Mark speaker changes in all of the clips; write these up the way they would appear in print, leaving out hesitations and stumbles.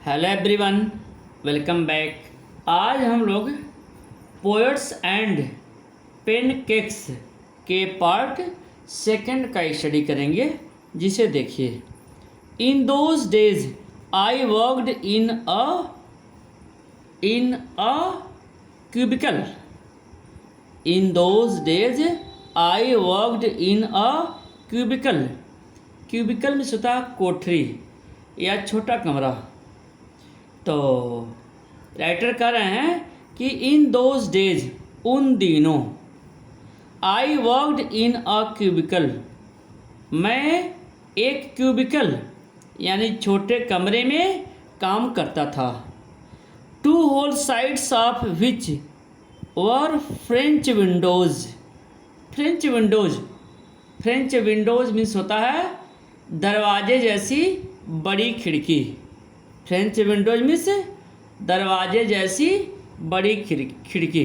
Speaker 1: Hello everyone, welcome back. आज हम लोग पोएट्स एंड पेनकेक्स के पार्ट सेकंड का स्टडी करेंगे, जिसे देखिए। In those days I worked in a cubicle. In those days I worked in a cubicle. Cubicle में होता है कोठरी या छोटा कमरा। तो राइटर कह रहे हैं कि इन दोज डेज, उन दिनों, आई वर्कड इन अ क्यूबिकल, मैं एक क्यूबिकल यानी छोटे कमरे में काम करता था। Two whole sides of which were French windows. French windows means होता है दरवाजे जैसी बड़ी खिड़की। फ्रेंच विंडोज मीन्स दरवाजे जैसी बड़ी खिड़की।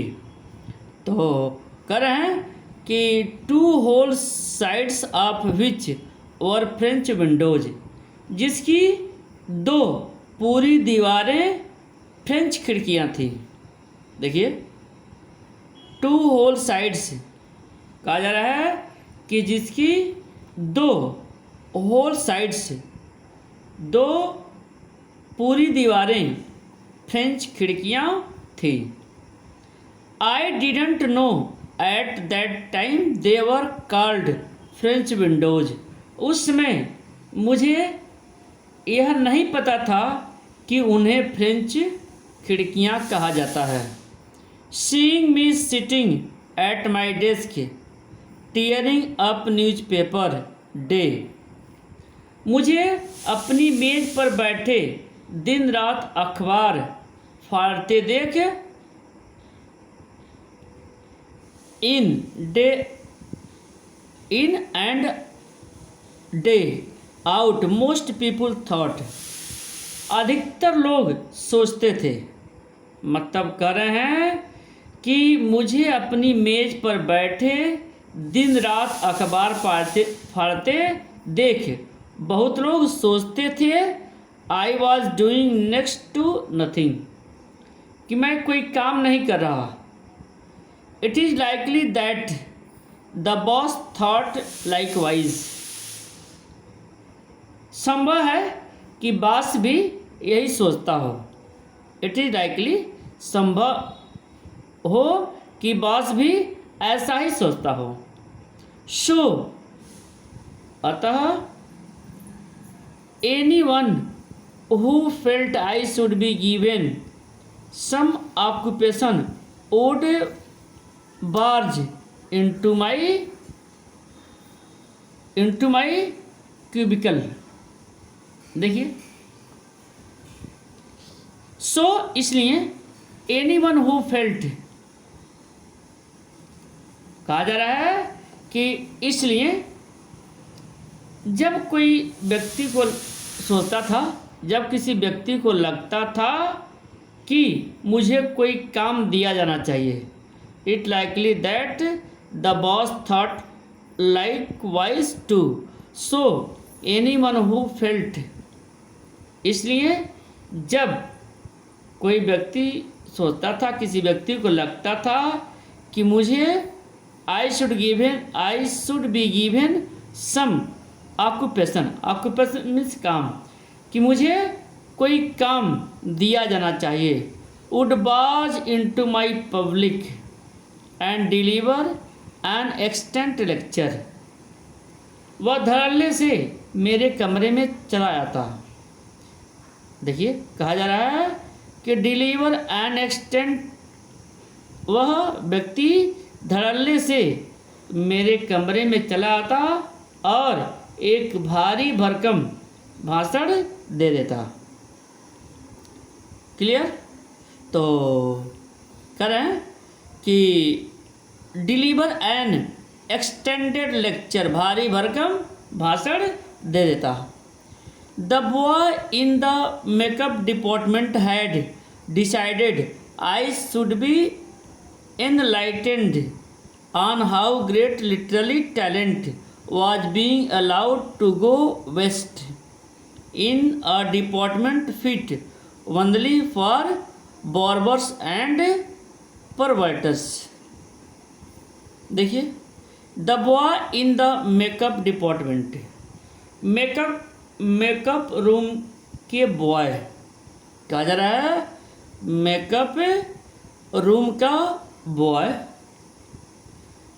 Speaker 1: तो कह रहे हैं कि two whole sides of which और फ्रेंच विंडोज, जिसकी दो पूरी दीवारें फ्रेंच खिड़कियां थीं। देखिए, टू होल साइड्स कहा जा रहा है कि जिसकी दो होल साइड्स, दो पूरी दीवारें फ्रेंच खिड़कियां थी। I didn't know at that time they were called French Windows. उस समय मुझे यह नहीं पता था कि उन्हें फ्रेंच खिड़कियां कहा जाता है। Seeing me sitting at my desk tearing up newspaper day. मुझे अपनी मेज पर बैठे दिन रात अखबार फाड़ते देख in and day out most people thought. अधिकतर लोग सोचते थे, मतलब कह रहे हैं कि मुझे अपनी मेज पर बैठे दिन रात अखबार फाड़ते देख बहुत लोग सोचते थे I was doing next to nothing, कि मैं कोई काम नहीं कर रहा। It is likely that the boss thought likewise. संभव है कि बॉस भी यही सोचता हो। इट इज़ लाइकली, संभव हो कि बॉस भी ऐसा ही सोचता हो। सो अतः anyone who felt I should be given some occupation would barge into my cubicle। देखिए, सो इसलिए anyone who felt कहा जा रहा है कि इसलिए जब कोई व्यक्ति को सोचता था, जब किसी व्यक्ति को लगता था कि मुझे कोई काम दिया जाना चाहिए, it likely that the boss thought like wise. So anyone who felt, इसलिए जब कोई व्यक्ति सोचता था, किसी व्यक्ति को लगता था कि मुझे I should be given some occupation means काम, कि मुझे कोई काम दिया जाना चाहिए। वुड बाज into my public and deliver an extent lecture. वह धड़ल्ले से मेरे कमरे में चला आता। देखिए, कहा जा रहा है कि डिलीवर एन एक्सटेंट, वह व्यक्ति धड़ल्ले से मेरे कमरे में चला आता और एक भारी भरकम भाषण दे देता। क्लियर? तो कह रहे हैं कि डिलीवर एन एक्सटेंडेड लेक्चर, भारी भरकम भाषण दे देता। The boy in the makeup department had decided I should B enlightened on how great literary talent was being allowed to go west in a department fit only for barbers and perverters. देखिए, the boy in the makeup department, makeup room के boy, कहा जा रहा है makeup room का boy,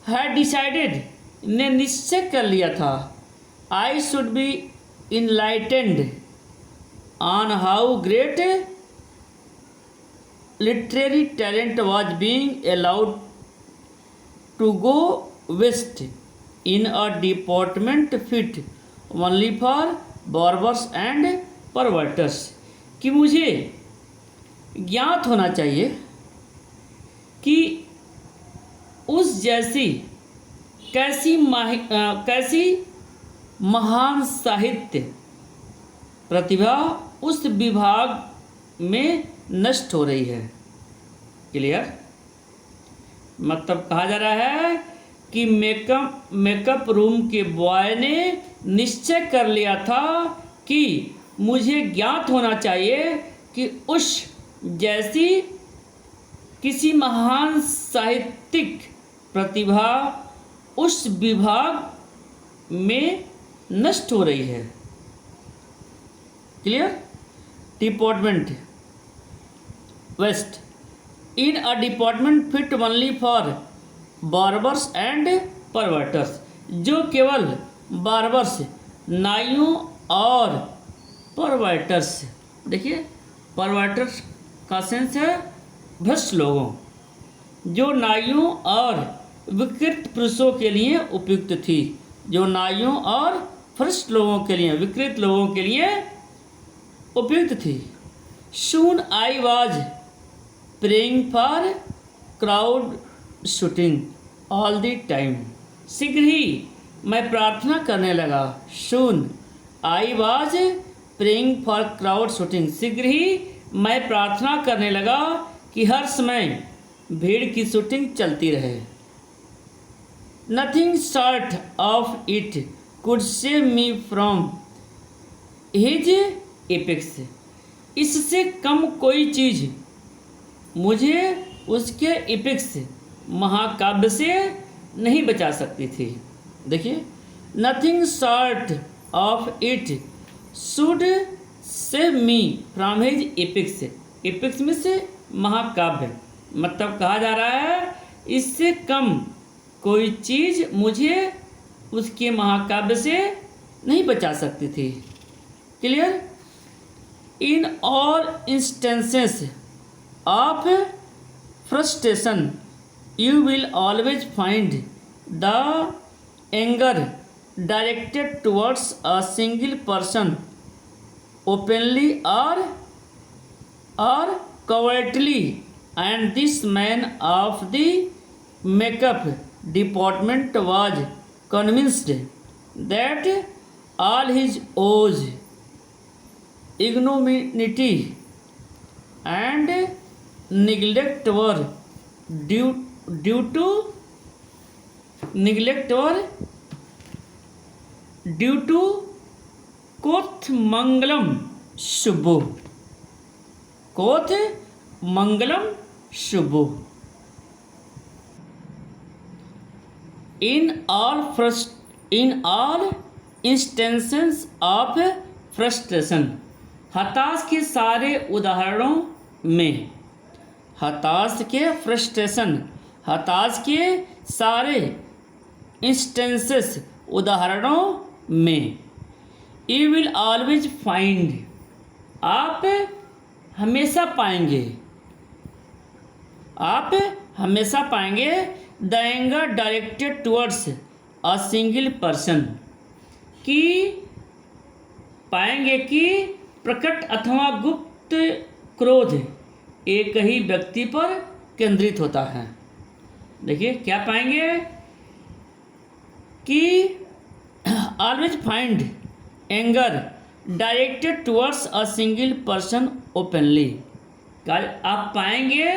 Speaker 1: had decided, ने निश्चय कर लिया था, I should be enlightened on how great literary talent was being allowed to go waste in a department fit only for barbers and perverters, कि मुझे ज्ञात होना चाहिए कि उस जैसी कैसी महान साहित्य प्रतिभा उस विभाग में नष्ट हो रही है। क्लियर? मतलब कहा जा रहा है कि मेकअप रूम के बॉय ने निश्चय कर लिया था कि मुझे ज्ञात होना चाहिए कि उस जैसी किसी महान साहित्यिक प्रतिभा उस विभाग में नष्ट हो रही है। Clear? Department waste in a department fit only for barbers and perverters, जो केवल बार्बर्स नाइयों और परवर्टर्स, देखिए परवर्टर्स का सेंस है भ्रष्ट लोगों, जो नाइयों और विकृत पुरुषों के लिए उपयुक्त थी, जो नाइयों और भ्रष्ट लोगों के लिए, विकृत लोगों के लिए उपयुक्त थी। Soon I was praying for crowd shooting all the time. शीघ्र ही मैं प्रार्थना करने लगा। Soon I was praying for crowd shooting. शीघ्र ही मैं प्रार्थना करने लगा कि हर समय भीड़ की शूटिंग चलती रहे। Nothing short of it could save me from his epics. इससे कम कोई चीज़ मुझे उसके एपिक्स महाकाव्य से नहीं बचा सकती थी। देखिए, nothing short of it should save me from his epics. Epics में से महाकाव्य, मतलब कहा जा रहा है इससे कम कोई चीज़ मुझे उसके महाकाव्य से नहीं बचा सकती थी। Clear? In all instances of frustration, you will always find the anger directed towards a single person, openly or covertly, and this man of the makeup department was convinced that all his woes, ignominy and neglect were due to कोथ मंगलम शुभो, कोथ मंगलम शुभो। In all instances of frustration, हताश के सारे उदाहरणों में, हताश के frustration, हताश के सारे इंस्टेंसेस उदाहरणों में, यू विल ऑलवेज फाइंड, आप हमेशा पाएंगे, आप हमेशा पाएंगे the anger directed towards a single person, कि पाएंगे कि प्रकट अथवा गुप्त क्रोध एक ही व्यक्ति पर केंद्रित होता है। देखिए क्या पाएंगे कि always find anger directed towards a single person openly, आप पाएंगे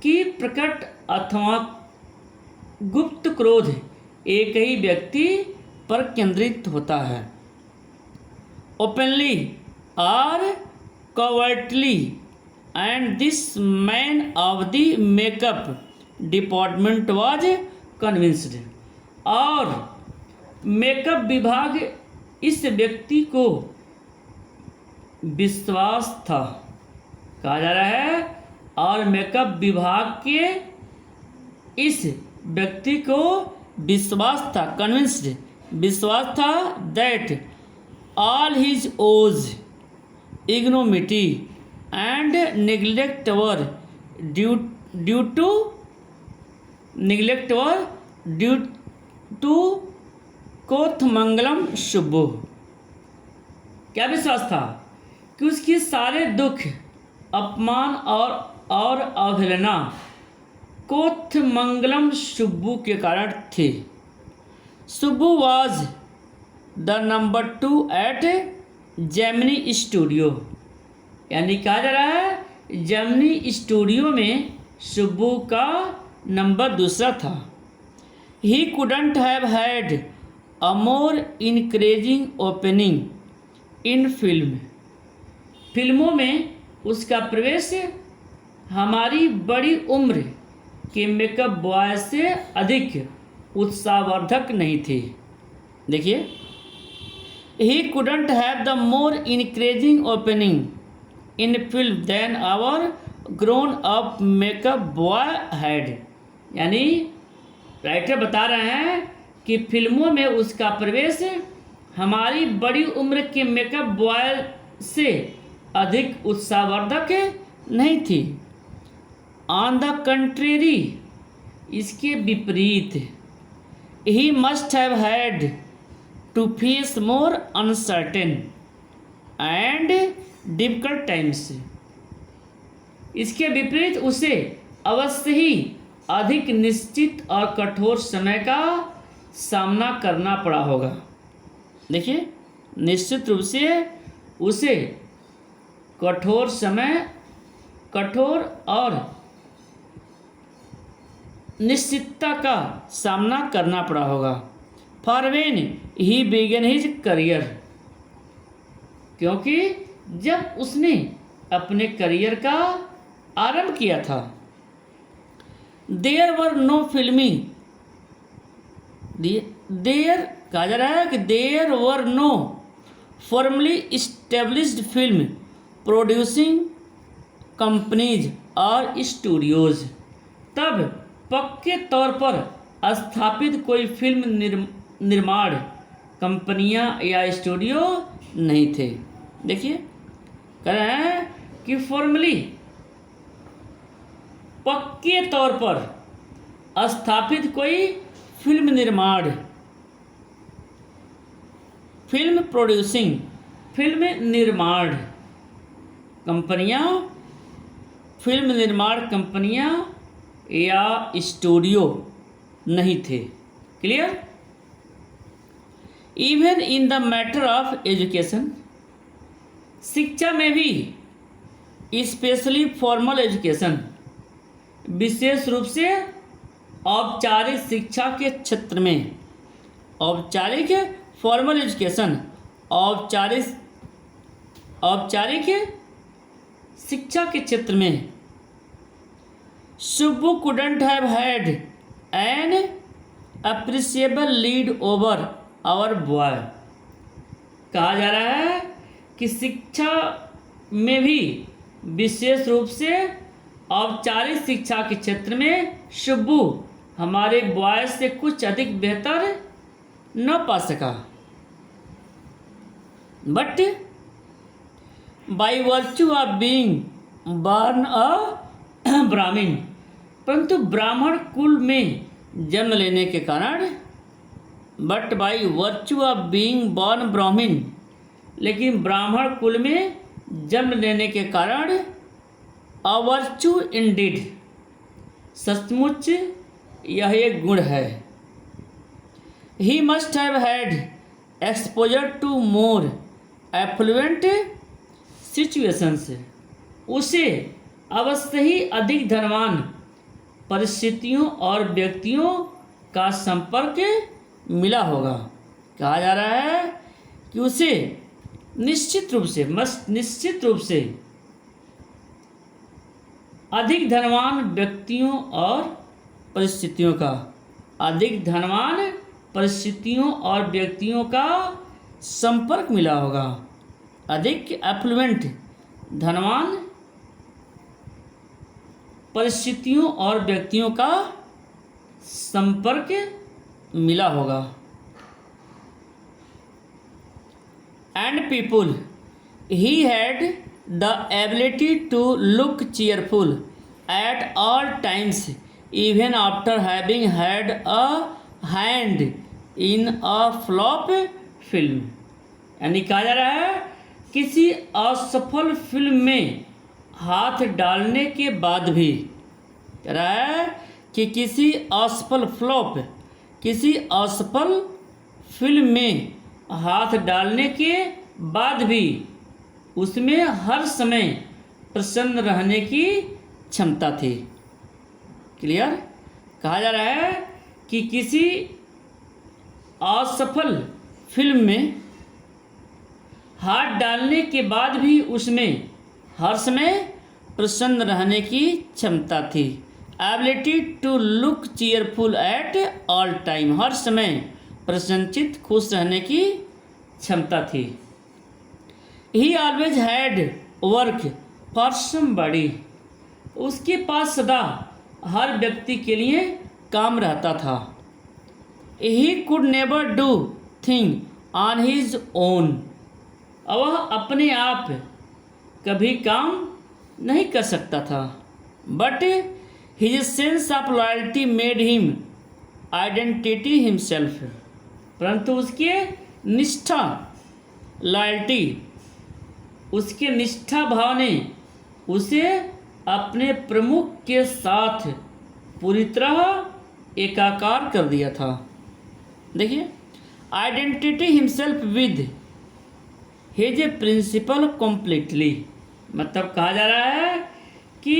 Speaker 1: कि प्रकट अथवा गुप्त क्रोध एक ही व्यक्ति पर केंद्रित होता है। ओपनली और covertly, and this man of the makeup department was convinced. और मेकअप विभाग इस व्यक्ति को विश्वास था, कहा जा रहा है, और मेकअप विभाग के इस व्यक्ति को विश्वास था, कन्विंस्ड, विश्वास था, that all his woes ignominy and neglect were due to Kothamangalam Subbu. क्या विश्वास था कि उसके सारे दुख, अपमान और अवहेलना कोथमंगलम शुभु के कारण थे। Subbu was the number 2 at Gemini Studio, यानी कहा जा रहा है जेमिनी स्टूडियो में शुभु का नंबर 2 था। ही couldn't have had a more encouraging opening इन फिल्मों में उसका प्रवेश हमारी बड़ी उम्र के मेकअप बॉय से अधिक उत्साहवर्धक नहीं थे। देखिए, he couldn't have the more encouraging opening in film than our grown up makeup boy had, यानी राइटर बता रहे हैं कि फिल्मों में उसका प्रवेश हमारी बड़ी उम्र के मेकअप बॉय से अधिक उत्साहवर्धक नहीं थी। ऑन द कंट्रेरी, इसके विपरीत, he must have had to face more uncertain and difficult times, इसके विपरीत उसे अवश्य ही अधिक निश्चित और कठोर समय का सामना करना पड़ा होगा। देखिए, निश्चित रूप से उसे कठोर और निश्चितता का सामना करना पड़ा होगा। For when he began his career, क्योंकि जब उसने अपने करियर का आरंभ किया था। There were no filmi, there कहा जा रहा है कि there were no formally established film producing companies और स्टूडियोज, तब पक्के तौर पर स्थापित कोई फिल्म निर्माण कंपनियां या स्टूडियो नहीं थे। देखिए, कह रहे हैं कि फॉर्मली, पक्के तौर पर स्थापित कोई फिल्म प्रोड्यूसिंग, फिल्म निर्माण कंपनियां, फिल्म निर्माण कंपनियां या स्टूडियो नहीं थे। Clear? Even in the matter of education, शिक्षा में भी, स्पेशली फॉर्मल एजुकेशन, विशेष रूप से औपचारिक शिक्षा के क्षेत्र में, औपचारिक फॉर्मल एजुकेशन, औपचारिक शिक्षा के क्षेत्र में, Subbu couldn't have had an appreciable lead over our boy. कहा जा रहा है कि शिक्षा में भी, विशेष रूप से औपचारिक शिक्षा के क्षेत्र में, शुभु हमारे बॉय से कुछ अधिक बेहतर न पा सका। But by virtue of being born a ब्राह्मण, परंतु ब्राह्मण कुल में जन्म लेने के कारण, but by virtue of being born ब्राह्मण, लेकिन ब्राह्मण कुल में जन्म लेने के कारण, अ वर्च्यू इंडीड, सचमुच यह एक गुण है। He must have had exposure to more affluent situations, उसे अवश्य ही अधिक धनवान परिस्थितियों और व्यक्तियों का संपर्क मिला होगा। कहा जा रहा है कि उसे निश्चित रूप से अधिक धनवान व्यक्तियों और परिस्थितियों का, अधिक धनवान परिस्थितियों और व्यक्तियों का संपर्क मिला होगा। अधिक एफ्लुएंट, धनवान परिस्थितियों और व्यक्तियों का संपर्क मिला होगा। And people, he had the ability to look cheerful at all times even after having had a hand in a flop film. यानी कहा जा रहा है किसी असफल फिल्म में हाथ डालने के बाद भी, कह रहा है कि किसी असफल फिल्म में हाथ डालने के बाद भी उसमें हर समय प्रसन्न रहने की क्षमता थी। क्लियर? कहा जा रहा है कि किसी असफल फिल्म में हाथ डालने के बाद भी उसमें हर समय प्रसन्न रहने की क्षमता थी। Ability to look cheerful at all time, हर समय प्रसन्नचित खुश रहने की क्षमता थी। He always had work for somebody, उसके पास सदा हर व्यक्ति के लिए काम रहता था। He could never do thing on his own, वह अपने आप कभी काम नहीं कर सकता था। But his sense of loyalty made him identity himself, परंतु उसके निष्ठा लॉयल्टी, उसके निष्ठा भाव ने उसे अपने प्रमुख के साथ पूरी तरह एकाकार कर दिया था। देखिए, identity himself with his principle completely, मतलब कहा जा रहा है कि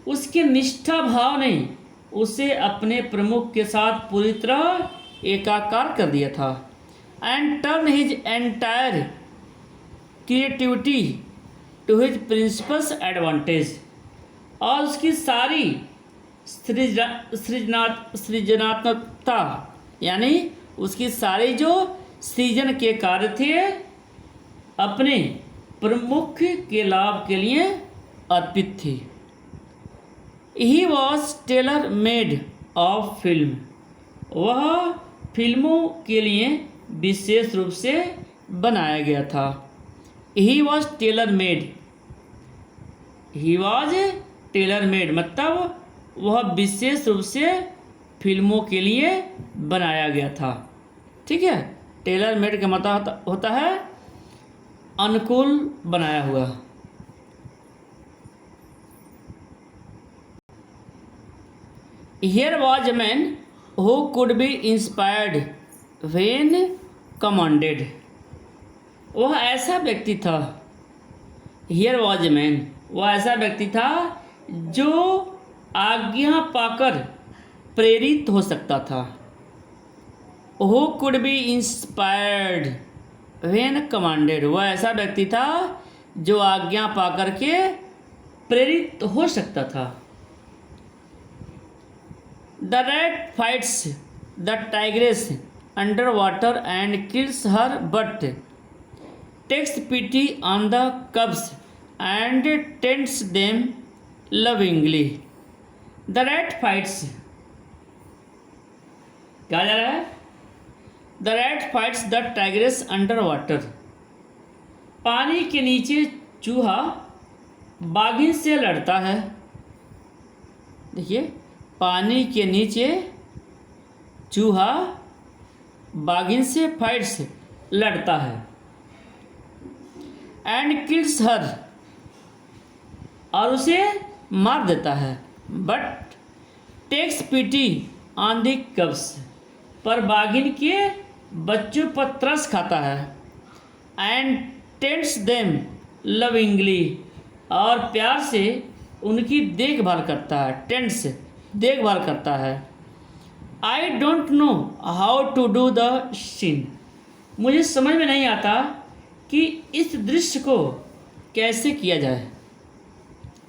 Speaker 1: उसके निष्ठा भाव ने उसे अपने प्रमुख के साथ पूरी तरह एकाकार कर दिया था। And turn his entire creativity to his principles advantage, और उसकी सारी सृजनात्मकता, यानी उसकी सारी जो सृजन के कार्य थे अपने प्रमुख के लाभ के लिए अर्पित थी। He was tailor made of film, वह फिल्मों के लिए विशेष रूप से बनाया गया था। ही वॉज टेलर मेड, मतलब वह विशेष रूप से फिल्मों के लिए बनाया गया था। ठीक है, टेलर मेड का मतलब होता है अनुकूल बनाया हुआ। Here was a man who could be inspired when commanded, वह ऐसा व्यक्ति था। Here was a man, वह ऐसा व्यक्ति था जो आज्ञा पाकर प्रेरित हो सकता था। Who could be inspired when commanded, वह ऐसा व्यक्ति था जो आज्ञा पाकर के प्रेरित हो सकता था। The rat fights the tigress underwater and kills her, but takes pity on the cubs and tends them lovingly. The rat fights, क्या जा रहा है? The rat fights the tigress underwater, पानी के नीचे चूहा बाघिन से लड़ता है। देखिए, पानी के नीचे चूहा बाघिन से फाइट्स लड़ता है। एंड किल्स हर, और उसे मार देता है। But takes pity on the cubs, पर बाघिन के बच्चों पर तरस खाता है। एंड टेंड्स देम लविंगली, और प्यार से उनकी देखभाल करता है। टेंड्स, देखभाल करता है। I don't know how to do the scene, मुझे समझ में नहीं आता कि इस दृश्य को कैसे किया जाए।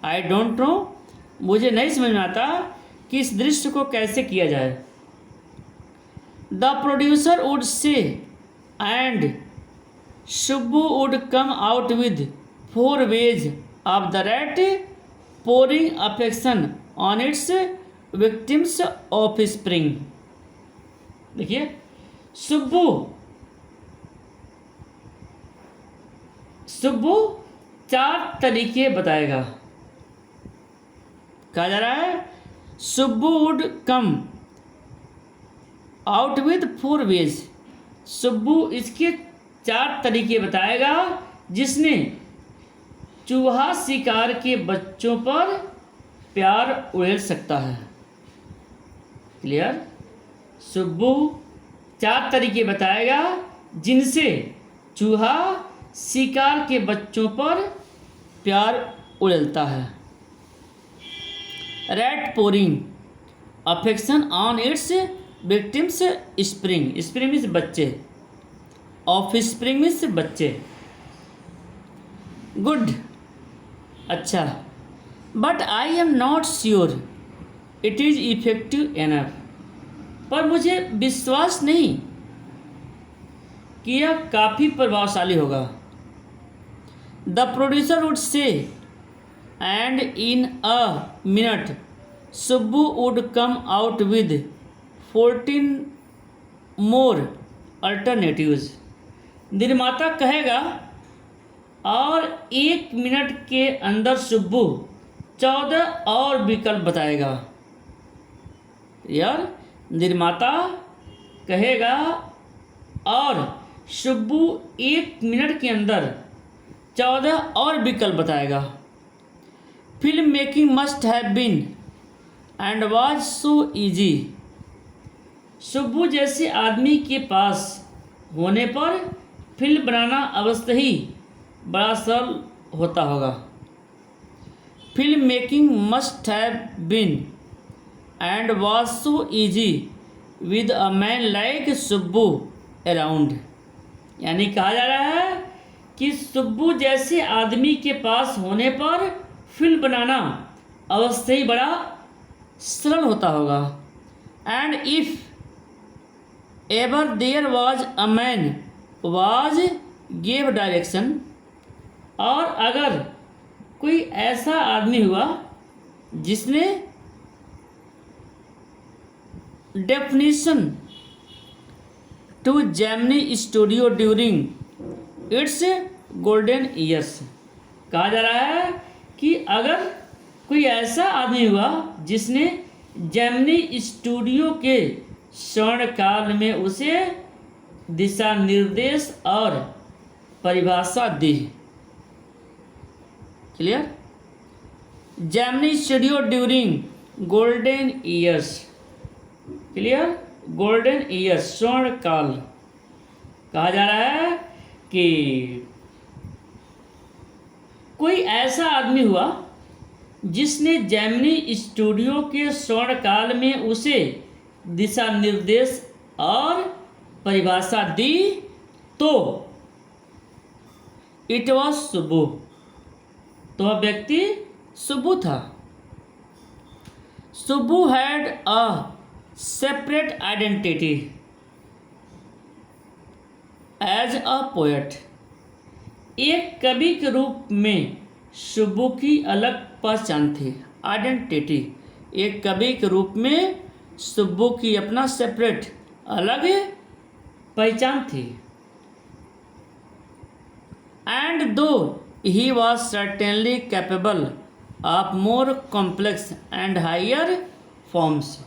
Speaker 1: आई डोंट नो, मुझे नहीं समझ में आता कि इस दृश्य को कैसे किया जाए। The producer would say and Subbu would come out with 4 ways of the rat pouring affection on its victims' offspring। देखिए, सुब्बू सुब्बू 4 तरीके बताएगा। कहा जा रहा है Subbu would come out with 4 ways. Subbu इसके 4 तरीके बताएगा जिसने चूहा शिकार के बच्चों पर प्यार उड़ेल सकता है। क्लियर? सुब्बू 4 तरीके बताएगा जिनसे चूहा शिकार के बच्चों पर प्यार उड़ेलता है। Rat pouring affection on it's victims spring. Spring means बच्चे, ऑफ स्प्रिंग मीन्स बच्चे। गुड, अच्छा। But I am not sure it is effective enough. पर मुझे विश्वास नहीं कि यह काफ़ी प्रभावशाली होगा। The producer would say and in a minute Subbu would come out with 14 more alternatives. निर्माता कहेगा और 1 मिनट के अंदर सुब्बू 14 और विकल्प बताएगा। यार, निर्माता कहेगा और सुब्बू 1 मिनट के अंदर 14 और विकल्प बताएगा। Film making must have been and was so easy. Subbu जैसे आदमी के पास होने पर फिल्म बनाना अवश्य ही बड़ा सरल होता होगा। Film making must have been and was so easy with a man like Subbu around. यानी कहा जा रहा है कि सुब्बू जैसे आदमी के पास होने पर फिल्म बनाना अवश्य ही बड़ा सरल होता होगा। And if ever there was a man was gave direction. और अगर कोई ऐसा आदमी हुआ जिसने definition to Gemini studio during its golden years. कहा जा रहा है कि अगर कोई ऐसा आदमी हुआ जिसने जेमिनी स्टूडियो के स्वर्ण काल में उसे दिशा निर्देश और परिभाषा दी। Clear? Gemini studio during golden years. Clear? Golden years, स्वर्ण काल। कहा जा रहा है कि कोई ऐसा आदमी हुआ जिसने जेमिनी स्टूडियो के स्वर्ण काल में उसे दिशा निर्देश और परिभाषा दी, तो इट वॉज सुब्बू। तो वह व्यक्ति सुब्बू था। Subbu had a separate identity as a poet. एक कवि के रूप में सुब्बू की अलग पहचान थी। आइडेंटिटी, एक कवि के रूप में सुब्बू की अपना सेपरेट अलग पहचान थी। And though he was certainly capable of more complex and higher forms.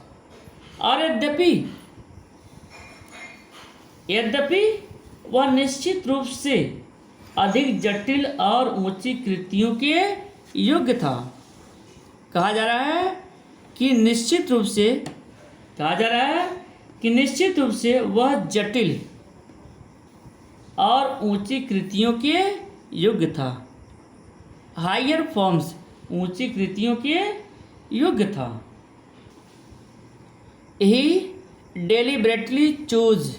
Speaker 1: और यद्यपि वह निश्चित रूप से अधिक जटिल और ऊंची कृतियों के योग्य था। कहा जा रहा है कि निश्चित रूप से वह जटिल और ऊंची कृतियों के योग्य था। हायर फॉर्म्स, ऊंची कृतियों के योग्य था। He deliberately chose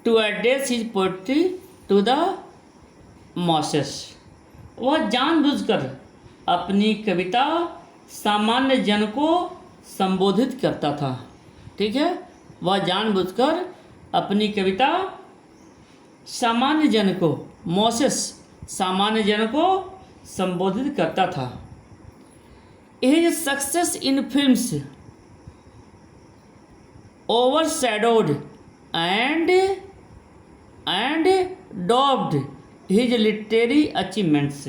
Speaker 1: to address his poetry to the mosses. वह जानबूझकर अपनी कविता सामान्य जन को संबोधित करता था। ठीक है, वह जानबूझकर अपनी कविता सामान्य जन को, मॉसेस सामान्य जन को संबोधित करता था। His success in films overshadowed and dwarfed his literary achievements।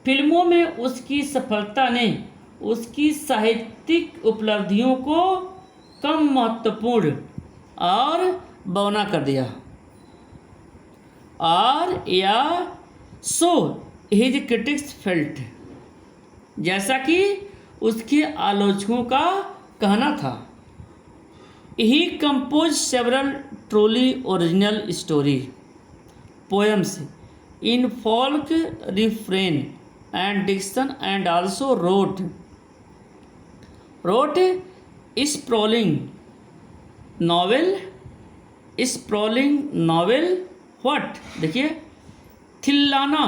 Speaker 1: फिल्मों में उसकी सफलता ने उसकी साहित्यिक उपलब्धियों को कम महत्वपूर्ण और बौना कर दिया। और या सो हिज क्रिटिक्स फेल्ट, जैसा कि उसके आलोचकों का कहना था। He compose several truly original story poems in folk refrain and diction, and also wrote sprawling novel what, देखिए थिल्लाना,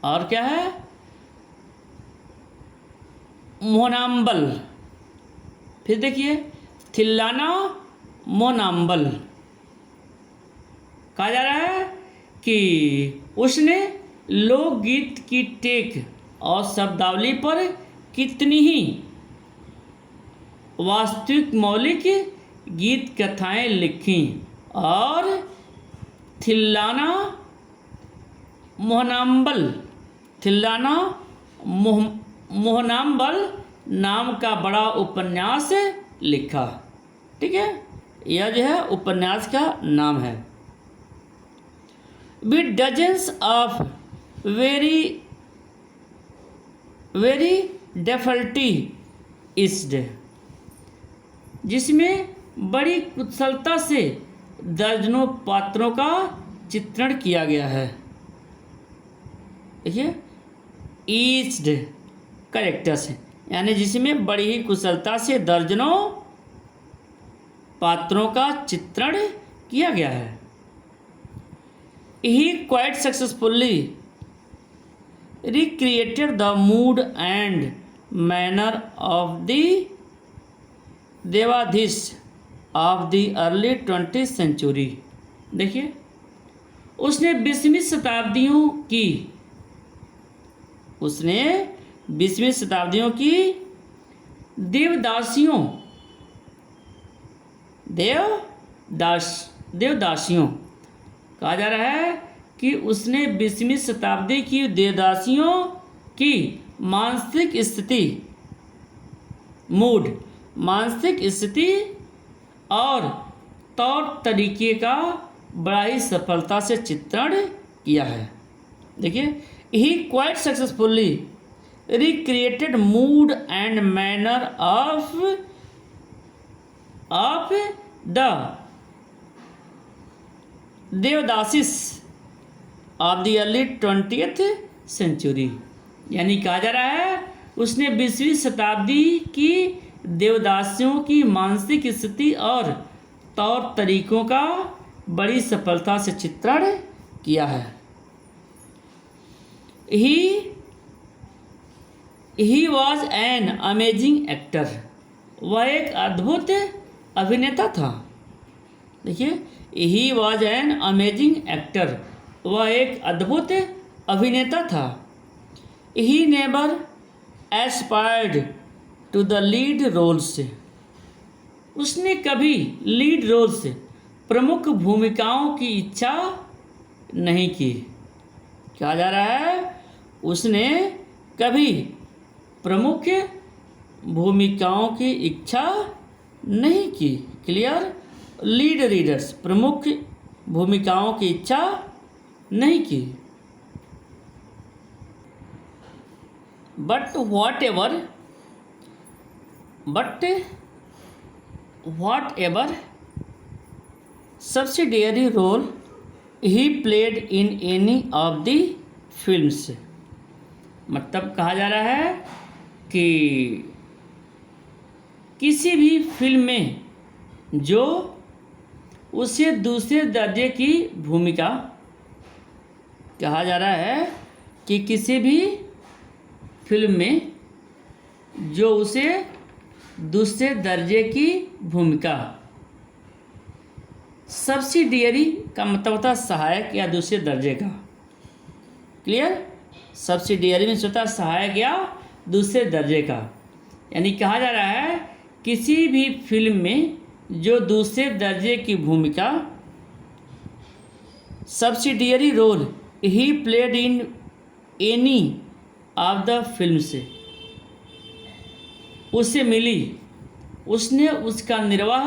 Speaker 1: और क्या है, मोनाम्बल। फिर देखिए थिल्लाना मोनाम्बल। कहा जा रहा है कि उसने लोकगीत की टेक और शब्दावली पर कितनी ही वास्तविक मौलिक गीत कथाएं लिखी, और थिल्लाना मोहनाम्बल नाम का बड़ा उपन्यास लिखा। ठीक है, यह जो है उपन्यास का नाम है। विद डजन्स ऑफ वेरी डेफल्टी इस्ड, जिसमें बड़ी कुशलता से दर्जनों पात्रों का चित्रण किया गया है। देखिए ईस्ड कैरेक्टर्स, यानी जिसमें बड़ी ही कुशलता से दर्जनों पात्रों का चित्रण किया गया है। He quite successfully recreated the mood and manner of the देवाधीश of the early 20th century। देखिए उसने 20वीं शताब्दियों की देवदासियों कहा जा रहा है कि उसने 20वीं शताब्दी की देवदासियों की मानसिक स्थिति और तौर तरीके का बड़ा ही सफलता से चित्रण किया है। देखिए he quite successfully recreated mood and manner of the devadasis of the early 20th century. यानी कहा जा रहा है उसने 20वीं शताब्दी की देवदासियों की मानसिक स्थिति और तौर तरीकों का बड़ी सफलता से चित्रण किया है। He was an amazing actor, वह एक अद्भुत अभिनेता था। देखिए he was an amazing actor, वह एक अद्भुत अभिनेता था। He never aspired to the lead roles, उसने कभी लीड रोल्स प्रमुख भूमिकाओं की इच्छा नहीं की। कहा जा रहा है उसने कभी प्रमुख भूमिकाओं की इच्छा नहीं की। क्लियर, लीड रीडर्स, प्रमुख भूमिकाओं की इच्छा नहीं की। But whatever subsidiary role he played in any of the films, मतलब कहा जा रहा है कि किसी भी फिल्म में जो उसे दूसरे दर्जे की भूमिका कहा जा रहा है कि किसी भी फिल्म में जो उसे दूसरे दर्जे की भूमिका, सब्सिडियरी का मतलब होता है सहायक या दूसरे दर्जे का। क्लियर? सब्सिडियरी में होता है सहायक या दूसरे दर्जे का। यानी कहा जा रहा है किसी भी फिल्म में जो दूसरे दर्जे की भूमिका, subsidiary role he played in any of the film से उसे मिली, उसने उसका निर्वाह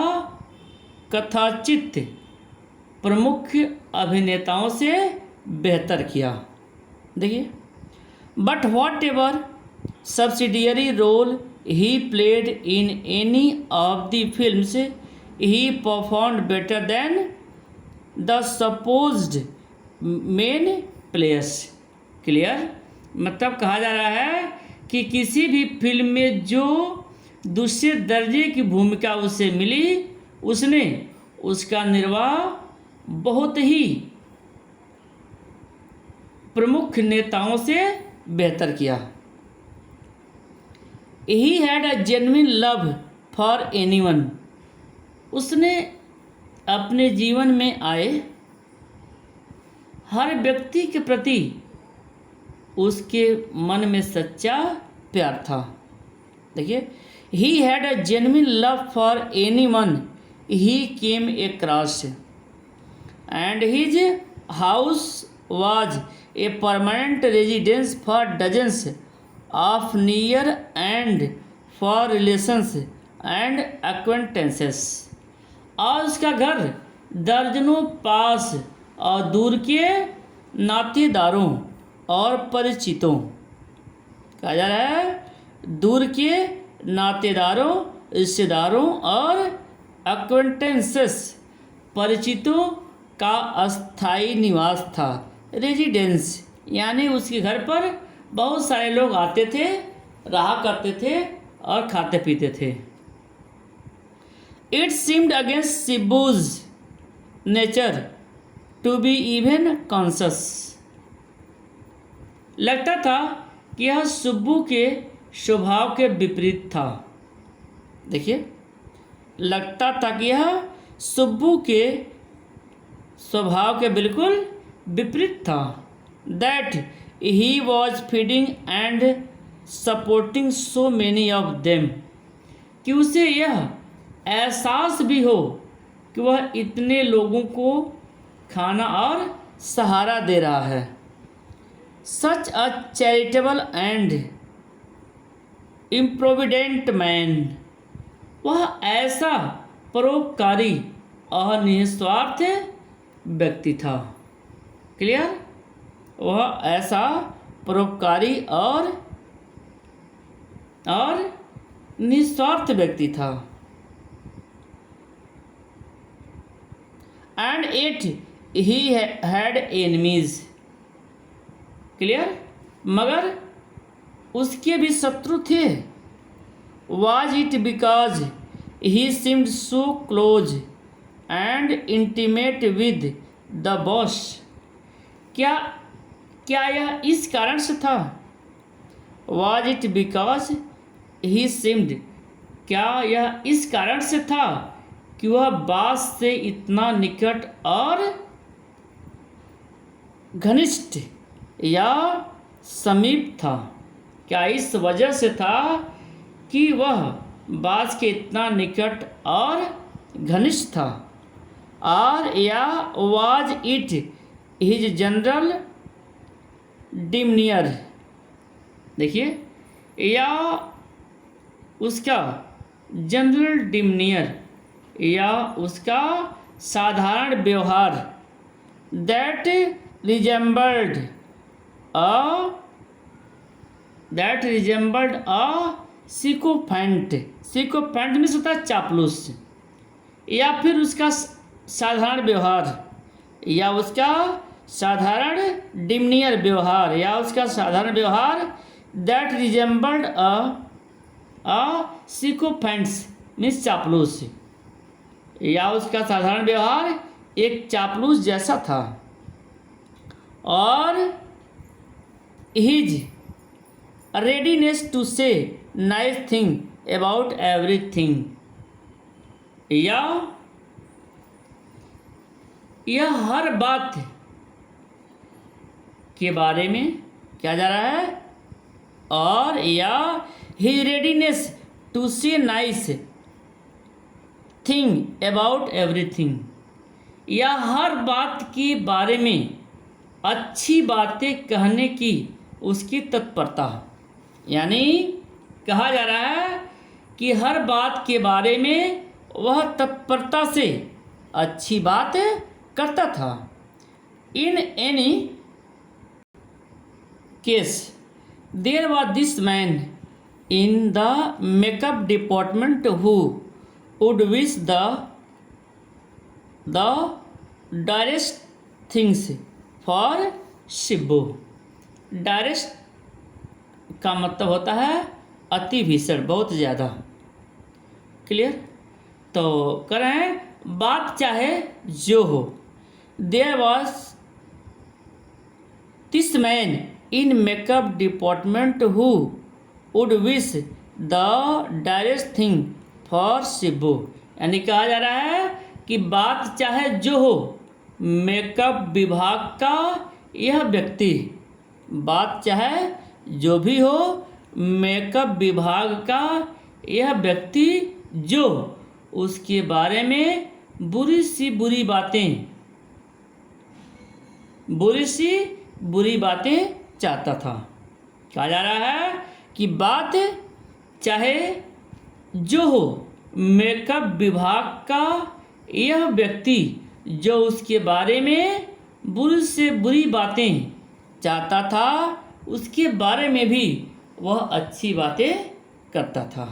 Speaker 1: कथाचित प्रमुख अभिनेताओं से बेहतर किया। देखिए, but whatever subsidiary role he played in any of the films he performed better than the supposed main players. Clear? मतलब कहा जा रहा है कि किसी भी फिल्म में जो दूसरे दर्जे की भूमिका उसे मिली, उसने उसका निर्वाह बहुत ही प्रमुख नेताओं से बेहतर किया। He had a genuine love for anyone. उसने अपने जीवन में आए हर व्यक्ति के प्रति उसके मन में सच्चा प्यार था। देखिए, he had a genuine love for anyone he came across and his house was a permanent residence for dozens of near and for relations and acquaintances. और उसका घर दर्जनों पास और दूर के नातेदारों और परिचितों, कहा जा रहा है दूर के नातेदारों, रिश्तेदारों और एक्वेंटेंसेस, परिचितों का अस्थायी निवास था। रेजिडेंस यानी उसके घर पर बहुत सारे लोग आते थे, रहा करते थे और खाते पीते थे। It seemed against Subbu's nature to be even conscious. लगता था कि यह सुब्बू के स्वभाव के विपरीत था। देखिए, लगता था कि यह सुब्बू के स्वभाव के बिल्कुल विपरीत था। That he was feeding and supporting so many of them, कि उसे यह एहसास भी हो कि वह इतने लोगों को खाना और सहारा दे रहा है। Such a charitable and improvident man, वह ऐसा परोपकारी और निस्वार्थ व्यक्ति था। क्लियर? वह ऐसा परोपकारी और निस्वार्थ व्यक्ति था। And it he had enemies. Clear? मगर उसके भी शत्रु थे। Was it because he seemed so close and intimate with the boss. क्या यह इस कारण से था? Was it because he seemed, क्या यह इस कारण से था कि वह बास से इतना निकट और घनिष्ठ या समीप था? क्या इस वजह से था कि वह बास के इतना निकट और घनिष्ठ था? और या वाज इट हिज जनरल डिमनियर। देखिए, या उसका जनरल डिमनियर या उसका साधारण व्यवहार, दैट रिजेंबल्ड अ सिकोफेंट। सिकोफेंट में होता है चापलूस। या फिर उसका साधारण व्यवहार, या उसका साधारण डिमनियर व्यवहार, या उसका साधारण व्यवहार, दैट रिजेंबल्ड अ सिकोफेंट्स मीन्स चापलूस, या उसका साधारण व्यवहार एक चापलूस जैसा था। और हिज रेडीनेस टू से नाइस थिंग अबाउट एवरीथिंग। यह हर बात के बारे में क्या जा रहा है, और या हिज रेडीनेस टू से नाइस थिंग अबाउट एवरीथिंग, या हर बात के बारे में अच्छी बातें कहने की उसकी तत्परता। यानी कहा जा रहा है कि हर बात के बारे में वह तत्परता से अच्छी बात करता था। In any case there was this man in the makeup department who would wish the direst things for Subbu. Direst का मतलब होता है अति भीषण, बहुत ज़्यादा। क्लियर? तो कह रहे हैं बात चाहे जो हो, there was this man in makeup department who would wish the direst thing for Subbu. यानी कहा जा रहा है कि बात चाहे जो हो, मेकअप विभाग का यह व्यक्ति, बात चाहे जो भी हो, मेकअप विभाग का यह व्यक्ति जो उसके बारे में बुरी सी बुरी बातें चाहता था। कहा जा रहा है कि बात चाहे जो हो, मेकअप विभाग का यह व्यक्ति जो उसके बारे में बुरी से बुरी बातें चाहता था, उसके बारे में भी वह अच्छी बातें करता था।